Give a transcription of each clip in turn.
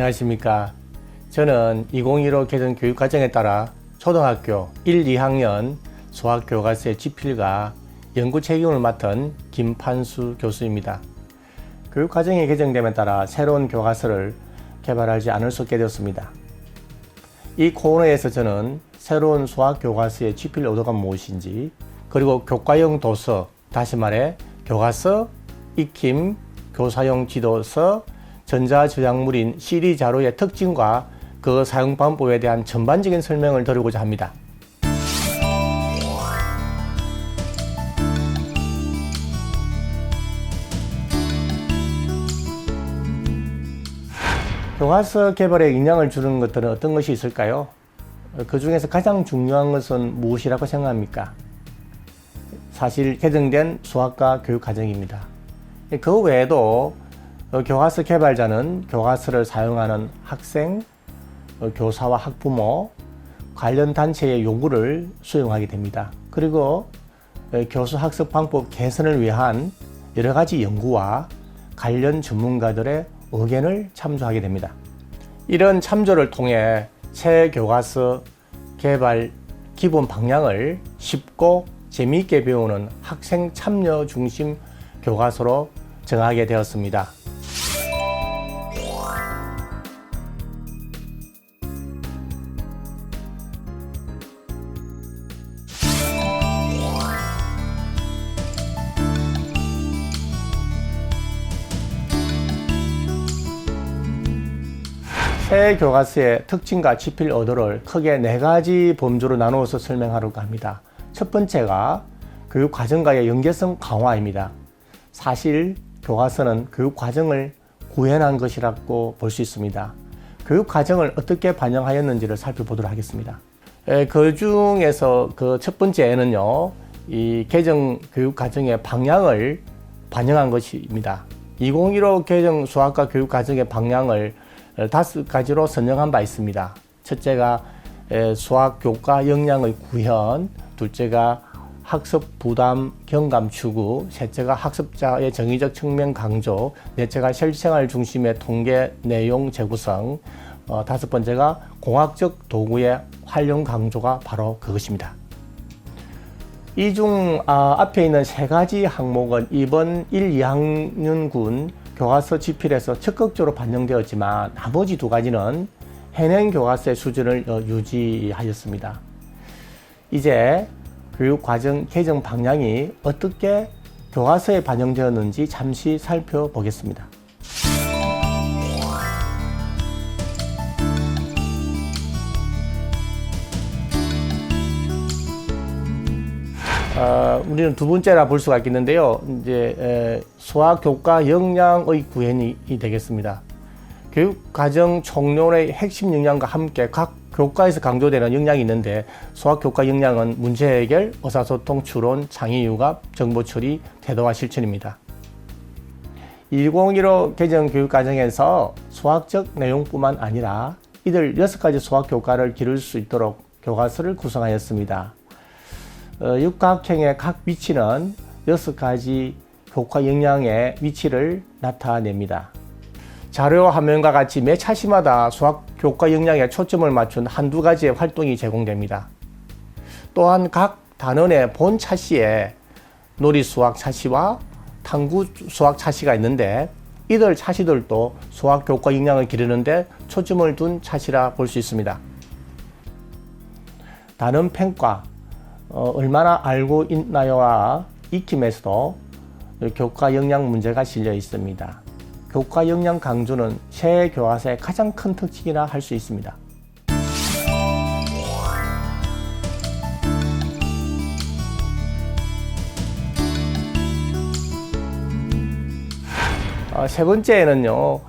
안녕하십니까. 저는 2015 개정 교육과정에 따라 초등학교 1, 2학년 수학교과서의 집필과 연구 책임을 맡은 김판수 교수입니다. 교육과정이 개정됨에 따라 새로운 교과서를 개발하지 않을 수 없게 되었습니다. 이 코너에서 저는 새로운 수학교과서의 집필 의도가 무엇인지, 그리고 교과용 도서, 다시 말해 교과서, 익힘, 교사용 지도서, 전자저작물인 CD 자료의 특징과 그 사용 방법에 대한 전반적인 설명을 드리고자 합니다. 교과서 개발에 영향을 주는 것들은 어떤 것이 있을까요? 그 중에서 가장 중요한 것은 무엇이라고 생각합니까? 사실 개정된 수학과 교육과정입니다. 그 외에도 교과서 개발자는 교과서를 사용하는 학생, 교사와 학부모, 관련 단체의 요구를 수용하게 됩니다. 그리고 교수 학습 방법 개선을 위한 여러 가지 연구와 관련 전문가들의 의견을 참조하게 됩니다. 이런 참조를 통해 새 교과서 개발 기본 방향을 쉽고 재미있게 배우는 학생 참여 중심 교과서로 정하게 되었습니다. 새 교과서의 특징과 집필 의도를 크게 4가지 범주로 나누어서 설명하려고 합니다. 첫 번째가 교육과정과의 연계성 강화입니다. 사실 교과서는 교육과정을 구현한 것이라고 볼 수 있습니다. 교육과정을 어떻게 반영하였는지를 살펴보도록 하겠습니다. 그 중에서 그 첫 번째는요, 이 개정 교육과정의 방향을 반영한 것입니다. 2015 개정 수학과 교육과정의 방향을 5가지로 선정한 바 있습니다. 첫째가 수학 교과 역량의 구현, 둘째가 학습 부담 경감 추구, 셋째가 학습자의 정의적 측면 강조, 넷째가 실생활 중심의 통계 내용 재구성, 다섯 번째가 공학적 도구의 활용 강조가 바로 그것입니다. 이 중 앞에 있는 3가지 항목은 이번 1, 2학년군 교과서 집필에서 적극적으로 반영되었지만 나머지 2가지는 현행 교과서의 수준을 유지하였습니다. 이제 교육과정 개정 방향이 어떻게 교과서에 반영되었는지 잠시 살펴보겠습니다. 우리는 두 번째라 볼 수가 있겠는데요. 이제 수학 교과 역량의 구현이 되겠습니다. 교육과정 총론의 핵심 역량과 함께 각 교과에서 강조되는 역량이 있는데, 수학 교과 역량은 문제 해결, 의사소통, 추론, 창의 융합, 정보 처리, 태도와 실천입니다. 2015 개정 교육과정에서 수학적 내용뿐만 아니라 이들 6가지 수학 교과를 기를 수 있도록 교과서를 구성하였습니다. 육각형의 각 위치는 6가지 교과 역량의 위치를 나타냅니다. 자료 화면과 같이 매 차시마다 수학 교과 역량에 초점을 맞춘 한두 가지의 활동이 제공됩니다. 또한 각 단원의 본 차시에 놀이 수학 차시와 탐구 수학 차시가 있는데, 이들 차시들도 수학 교과 역량을 기르는데 초점을 둔 차시라 볼 수 있습니다. 단원 평가, 얼마나 알고 있나요와 익힘에서도 교과 역량 문제가 실려 있습니다. 교과 역량 강조는 새 교과서의 가장 큰 특징이라 할 수 있습니다. 세 번째는요,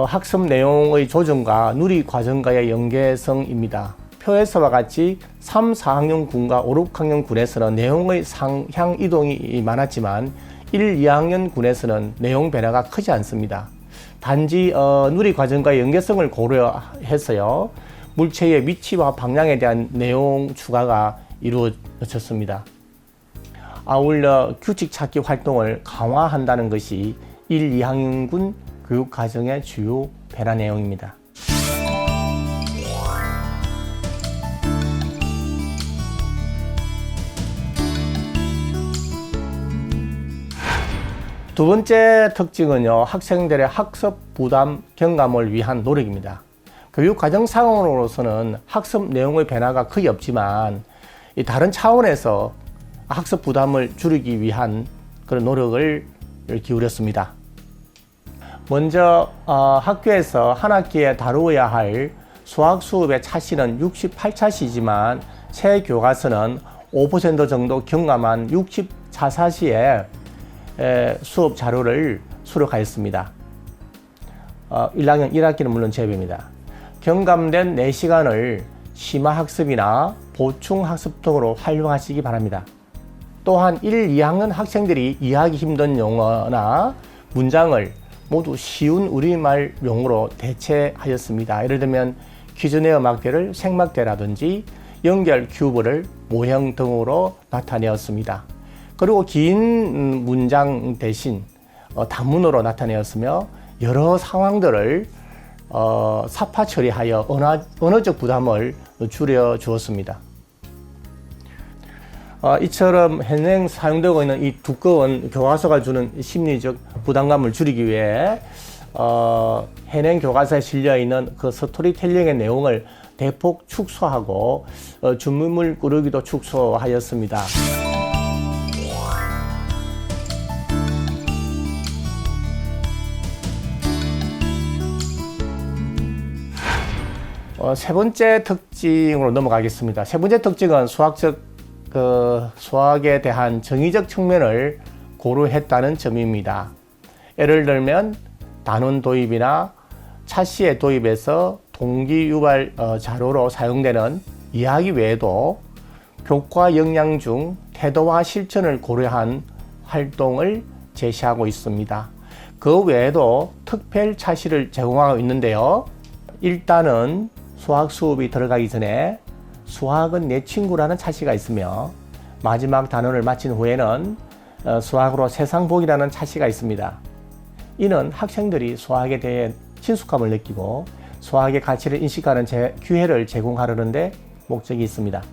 학습 내용의 조정과 누리 과정과의 연계성입니다. 표에서와 같이 3, 4학년 군과 5, 6학년 군에서는 내용의 상향 이동이 많았지만 1, 2학년 군에서는 내용 변화가 크지 않습니다. 단지 누리 과정과의 연계성을 고려해서요, 물체의 위치와 방향에 대한 내용 추가가 이루어졌습니다. 아울러 규칙 찾기 활동을 강화한다는 것이 1, 2학년군 교육과정의 주요 변화 내용입니다. 두 번째 특징은요, 학생들의 학습 부담 경감을 위한 노력입니다. 교육 과정 상황으로서는 학습 내용의 변화가 거의 없지만 다른 차원에서 학습 부담을 줄이기 위한 그런 노력을 기울였습니다. 먼저 학교에서 한 학기에 다루어야 할 수학 수업의 차시는 68차시지만 새 교과서는 5% 정도 경감한 64차시에 수업 자료를 수록하였습니다. 1학년 1학기는 물론 제외입니다. 경감된 4시간을 심화학습이나 보충학습 등으로 활용하시기 바랍니다. 또한 1, 2학년 학생들이 이해하기 힘든 용어나 문장을 모두 쉬운 우리말 용어로 대체하였습니다. 예를 들면 퀴즈네어 막대를 생막대라든지 연결 큐브를 모형 등으로 나타내었습니다. 그리고 긴 문장 대신 단문으로 나타내었으며 여러 상황들을 사파 처리하여 언어적 부담을 줄여 주었습니다. 이처럼 현행 사용되고 있는 이 두꺼운 교과서가 주는 심리적 부담감을 줄이기 위해 현행 교과서에 실려 있는 그 스토리텔링의 내용을 대폭 축소하고 준비물 꾸르기도 축소하였습니다. 세 번째 특징으로 넘어가겠습니다. 세 번째 특징은 수학에 대한 정의적 측면을 고려했다는 점입니다. 예를 들면 단원 도입이나 차시의 도입에서 동기 유발 자료로 사용되는 이야기 외에도 교과 역량 중 태도와 실천을 고려한 활동을 제시하고 있습니다. 그 외에도 특별 차시를 제공하고 있는데요. 일단은 수학 수업이 들어가기 전에 수학은 내 친구라는 차시가 있으며 마지막 단원을 마친 후에는 수학으로 세상 보기라는 차시가 있습니다. 이는 학생들이 수학에 대해 친숙함을 느끼고 수학의 가치를 인식하는 기회를 제공하려는 데 목적이 있습니다.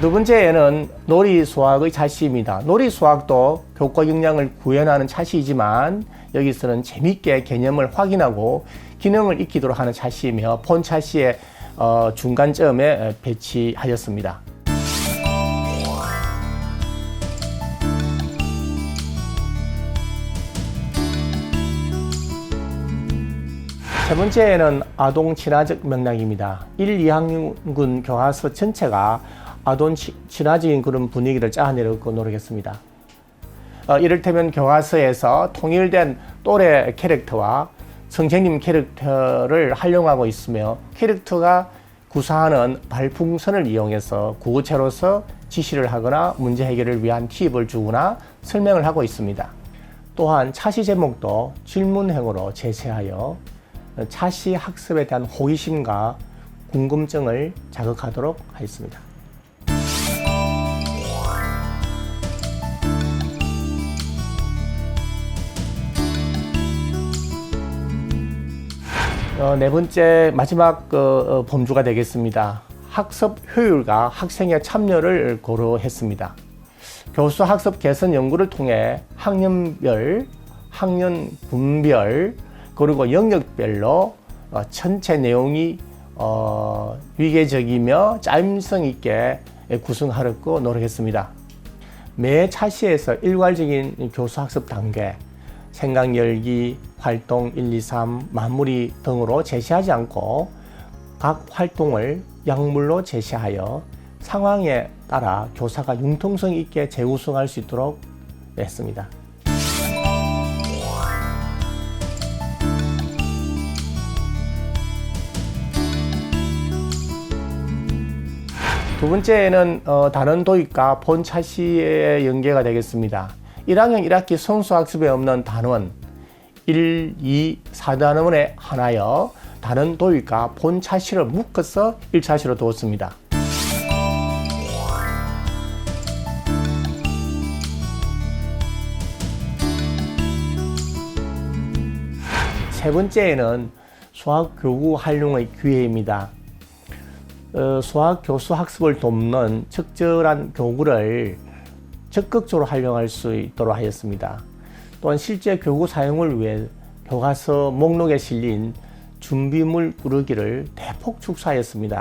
두 번째에는 놀이 수학의 차시입니다. 놀이 수학도 교과 역량을 구현하는 차시이지만 여기서는 재밌게 개념을 확인하고 기능을 익히도록 하는 차시이며 본 차시의 중간점에 배치하였습니다. 세 번째에는 아동 친화적 맥락입니다. 1, 2학년 교과서 전체가 아동 친화적인 그런 분위기를 짜내려고 노력했습니다. 이를테면 교과서에서 통일된 또래 캐릭터와 선생님 캐릭터를 활용하고 있으며 캐릭터가 구사하는 발풍선을 이용해서 구구체로서 지시를 하거나 문제 해결을 위한 팁을 주거나 설명을 하고 있습니다. 또한 차시 제목도 질문형으로 제시하여 차시 학습에 대한 호기심과 궁금증을 자극하도록 하였습니다. 네 번째 마지막 범주가 되겠습니다. 학습 효율과 학생의 참여를 고려했습니다. 교수 학습 개선 연구를 통해 학년별, 학년 분별, 그리고 영역별로 전체 내용이 위계적이며 짜임성 있게 구성하려고 노력했습니다. 매 차시에서 일괄적인 교수 학습 단계, 생각 열기, 활동 1, 2, 3, 마무리 등으로 제시하지 않고 각 활동을 약물로 제시하여 상황에 따라 교사가 융통성 있게 재구성할 수 있도록 했습니다. 두 번째는 단원 도입과 본 차시의 연계가 되겠습니다. 1학년 1학기 선수학습에 없는 단원 1, 2, 4단원에 한하여 단원 도입과 본 차시를 묶어서 1차시로 두었습니다. 세 번째는 수학 교구 활용의 기회입니다. 수학 교수 학습을 돕는 적절한 교구를 적극적으로 활용할 수 있도록 하였습니다. 또한 실제 교구 사용을 위해 교과서 목록에 실린 준비물 꾸르기를 대폭 축소하였습니다.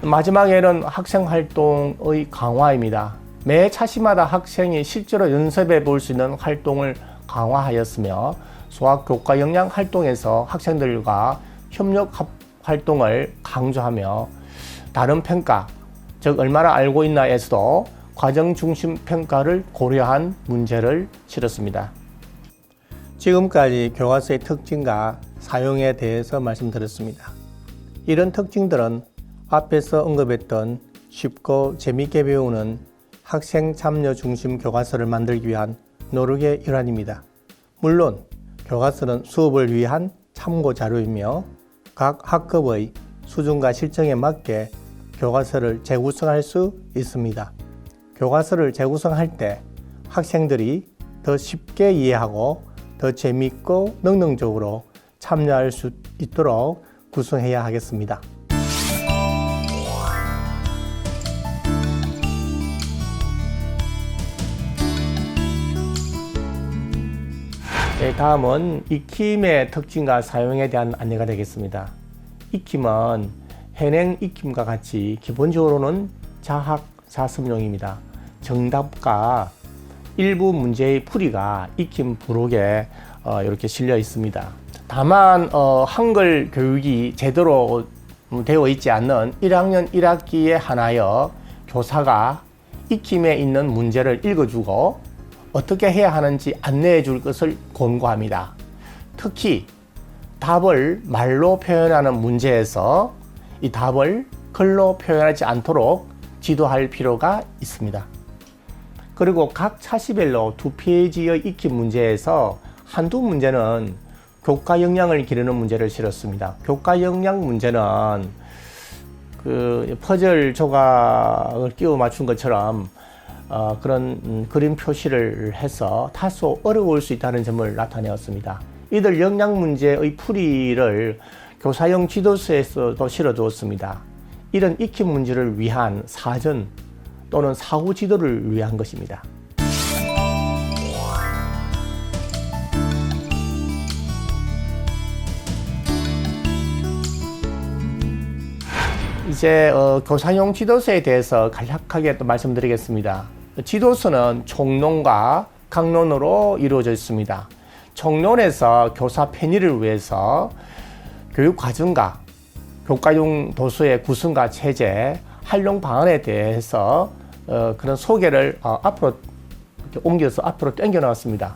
마지막에는 학생 활동의 강화입니다. 매 차시마다 학생이 실제로 연습해 볼 수 있는 활동을 강화하였으며 수학 교과 역량 활동에서 학생들과 협력 활동을 강조하며 다른 평가, 즉 얼마나 알고 있나에서도 과정 중심 평가를 고려한 문제를 실었습니다. 지금까지 교과서의 특징과 사용에 대해서 말씀드렸습니다. 이런 특징들은 앞에서 언급했던 쉽고 재미있게 배우는 학생 참여 중심 교과서를 만들기 위한 노력의 일환입니다. 물론 교과서는 수업을 위한 참고 자료이며 각 학급의 수준과 실정에 맞게 교과서를 재구성할 수 있습니다. 교과서를 재구성할 때 학생들이 더 쉽게 이해하고 더 재미있고 능동적으로 참여할 수 있도록 구성해야 하겠습니다. 다음은 익힘의 특징과 사용에 대한 안내가 되겠습니다. 익힘은 현행 익힘과 같이 기본적으로는 자학 자습용입니다. 정답과 일부 문제의 풀이가 익힘 부록에 이렇게 실려 있습니다. 다만 한글 교육이 제대로 되어 있지 않는 1학년 1학기에 한하여 교사가 익힘에 있는 문제를 읽어주고 어떻게 해야 하는지 안내해 줄 것을 권고합니다. 특히 답을 말로 표현하는 문제에서 이 답을 글로 표현하지 않도록 지도할 필요가 있습니다. 그리고 각 차시별로 2페이지의 익힘 문제에서 한두 문제는 교과 역량을 기르는 문제를 실었습니다. 교과 역량 문제는 그 퍼즐 조각을 끼워 맞춘 것처럼 그런 그림 표시를 해서 다소 어려울 수 있다는 점을 나타내었습니다. 이들 역량 문제의 풀이를 교사용 지도서에서도 실어두었습니다. 이런 익힘 문제를 위한 사전 또는 사후 지도를 위한 것입니다. 이제 교사용 지도서에 대해서 간략하게 또 말씀드리겠습니다. 지도서는 총론과 강론으로 이루어져 있습니다. 총론에서 교사 편의를 위해서 교육 과정과 교과용 도서의 구성과 체제, 활용 방안에 대해서 그런 소개를 앞으로 이렇게 옮겨서 앞으로 당겨 나왔습니다.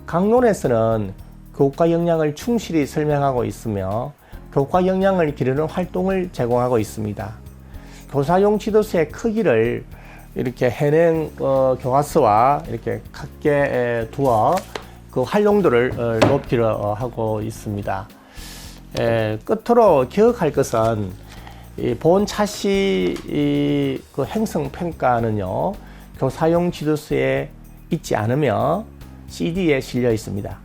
강론에서는 교과 역량을 충실히 설명하고 있으며 교과 역량을 기르는 활동을 제공하고 있습니다. 교사용 지도서의 크기를 이렇게 현행 교과서와 이렇게 같게 두어 그 활용도를 높이려 하고 있습니다. 끝으로 기억할 것은 본 차시 그 행성 평가는요, 교사용 지도서에 있지 않으며 CD에 실려 있습니다.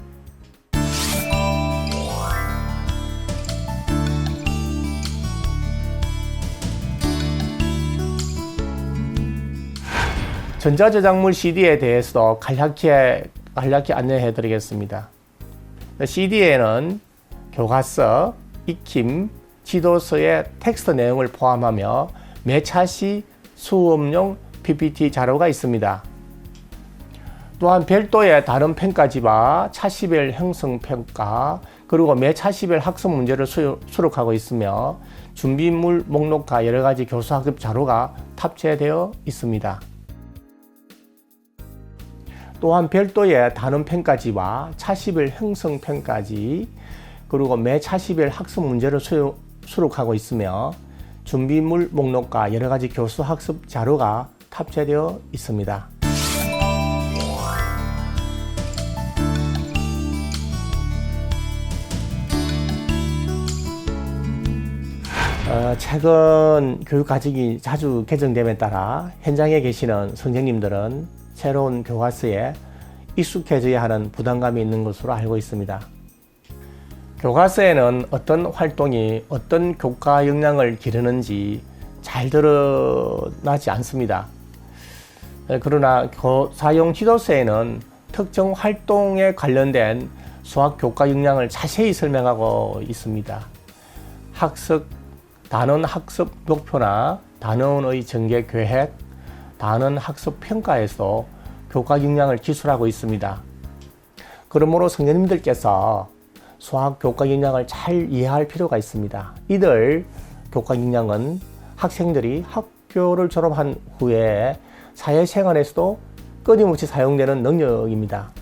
전자저작물 CD에 대해서도 간략히 안내해 드리겠습니다. CD에는 교과서, 익힘, 지도서의 텍스트 내용을 포함하며 매 차시 수업용 PPT 자료가 있습니다. 또한 별도의 다른 평가지와 차시별 형성평가, 그리고 매 차시별 학습 문제를 수록하고 있으며 준비물 목록과 여러가지 교수학습 자료가 탑재되어 있습니다. 또한 별도의 다른 평가지와 차시별 형성 평가지, 그리고 매 차시별 학습 문제를 수록하고 있으며 준비물 목록과 여러가지 교수 학습 자료가 탑재되어 있습니다. 최근 교육과정이 자주 개정됨에 따라 현장에 계시는 선생님들은 새로운 교과서에 익숙해져야 하는 부담감이 있는 것으로 알고 있습니다. 교과서에는 어떤 활동이 어떤 교과 역량을 기르는지 잘 드러나지 않습니다. 그러나 사용 지도서에는 특정 활동에 관련된 수학 교과 역량을 자세히 설명하고 있습니다. 단원 학습 목표나 단원의 전개 계획, 단원 학습 평가에서 교과 역량을 기술하고 있습니다. 그러므로 선생님들께서 수학 교과 역량을 잘 이해할 필요가 있습니다. 이들 교과 역량은 학생들이 학교를 졸업한 후에 사회생활에서도 끊임없이 사용되는 능력입니다.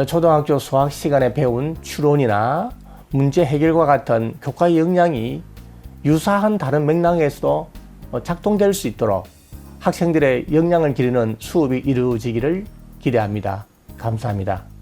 초등학교 수학 시간에 배운 추론이나 문제 해결과 같은 교과 역량이 유사한 다른 맥락에서도 작동될 수 있도록 학생들의 역량을 기르는 수업이 이루어지기를 기대합니다. 감사합니다.